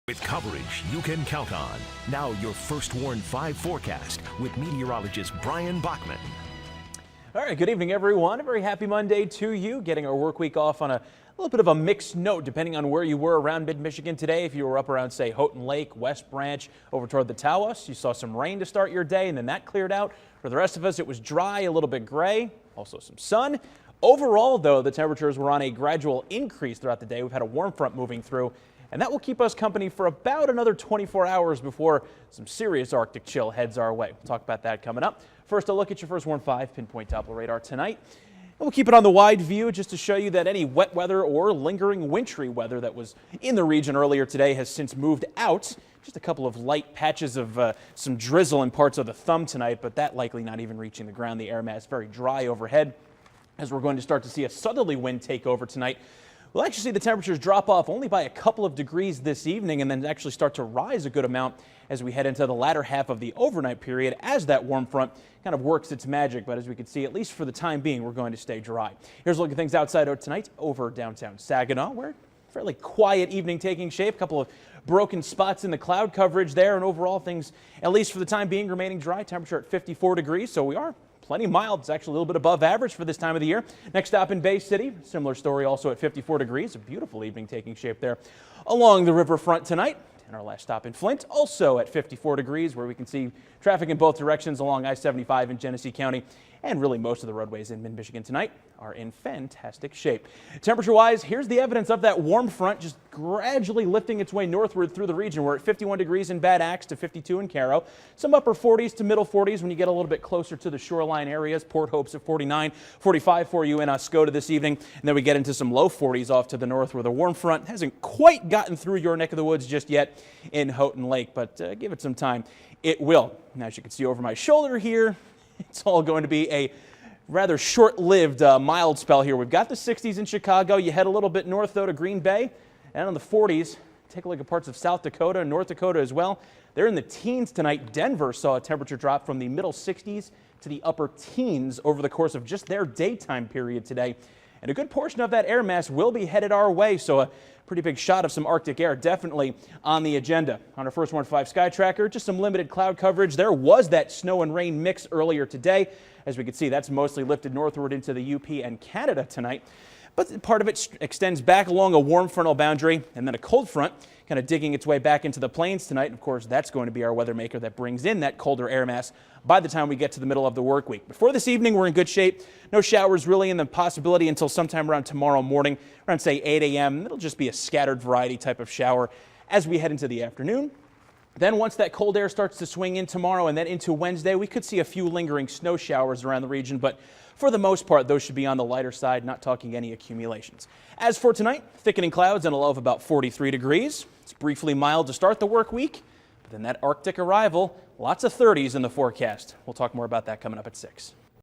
With coverage you can count on. Now your First Warn 5 forecast with meteorologist Bryan Bachman. All right, good evening, everyone. A very happy Monday to you. Getting our work week off on a little bit of a mixed note, depending on where you were around mid-Michigan today. If you were up around, say, Houghton Lake, West Branch, over toward the Tawas, you saw some rain to start your day, and then that cleared out. For the rest of us, it was dry, a little bit gray, also some sun. Overall, though, the temperatures were on a gradual increase throughout the day. We've had a warm front moving through, and that will keep us company for about another 24 hours before some serious Arctic chill heads our way. We'll talk about that coming up. First, a look at your First Warn 5 pinpoint Doppler radar tonight. And we'll keep it on the wide view just to show you that any wet weather or lingering wintry weather that was in the region earlier today has since moved out. Just a couple of light patches of some drizzle in parts of the thumb tonight, but that likely not even reaching the ground. The air mass very dry overhead as we're going to start to see a southerly wind take over tonight. We'll actually see the temperatures drop off only by a couple of degrees this evening and then actually start to rise a good amount as we head into the latter half of the overnight period as that warm front kind of works its magic. But as we can see, at least for the time being, we're going to stay dry. Here's a look at things outside tonight over downtown Saginaw, where fairly quiet evening taking shape. A couple of broken spots in the cloud coverage there, and overall things, at least for the time being, remaining dry. Temperature at 54 degrees, so we are plenty mild. It's actually a little bit above average for this time of the year. Next stop in Bay City, similar story, also at 54 degrees. A beautiful evening taking shape there along the riverfront tonight. And our last stop in Flint, also at 54 degrees, where we can see traffic in both directions along I-75 in Genesee County. And really most of the roadways in mid-Michigan tonight are in fantastic shape. Temperature-wise, here's the evidence of that warm front just gradually lifting its way northward through the region. We're at 51 degrees in Bad Axe to 52 in Caro. Some upper 40s to middle 40s when you get a little bit closer to the shoreline areas. Port Hope's at 49, 45 for you in Oscoda this evening. And then we get into some low 40s off to the north where the warm front hasn't quite gotten through your neck of the woods just yet in Houghton Lake, but give it some time. It will. Now, as you can see over my shoulder here, it's all going to be a rather short-lived mild spell here. We've got the 60s in Chicago. You head a little bit north, though, to Green Bay. And on the 40s, take a look at parts of South Dakota and North Dakota as well. They're in the teens tonight. Denver saw a temperature drop from the middle 60s to the upper teens over the course of just their daytime period today. And a good portion of that air mass will be headed our way, so a pretty big shot of some Arctic air definitely on the agenda. On our First Warn 5 Sky Tracker, just some limited cloud coverage. There was that snow and rain mix earlier today. As we can see, that's mostly lifted northward into the UP and Canada tonight. But part of it extends back along a warm frontal boundary, and then a cold front kind of digging its way back into the plains tonight. And of course, that's going to be our weather maker that brings in that colder air mass by the time we get to the middle of the work week. Before this evening, we're in good shape. No showers really in the possibility until sometime around tomorrow morning, around say 8 a.m. It'll just be a scattered variety type of shower as we head into the afternoon. Then once that cold air starts to swing in tomorrow and then into Wednesday, we could see a few lingering snow showers around the region, but for the most part, those should be on the lighter side, not talking any accumulations. As for tonight, thickening clouds and a low of about 43 degrees. It's briefly mild to start the work week, but then that Arctic arrival, lots of 30s in the forecast. We'll talk more about that coming up at 6.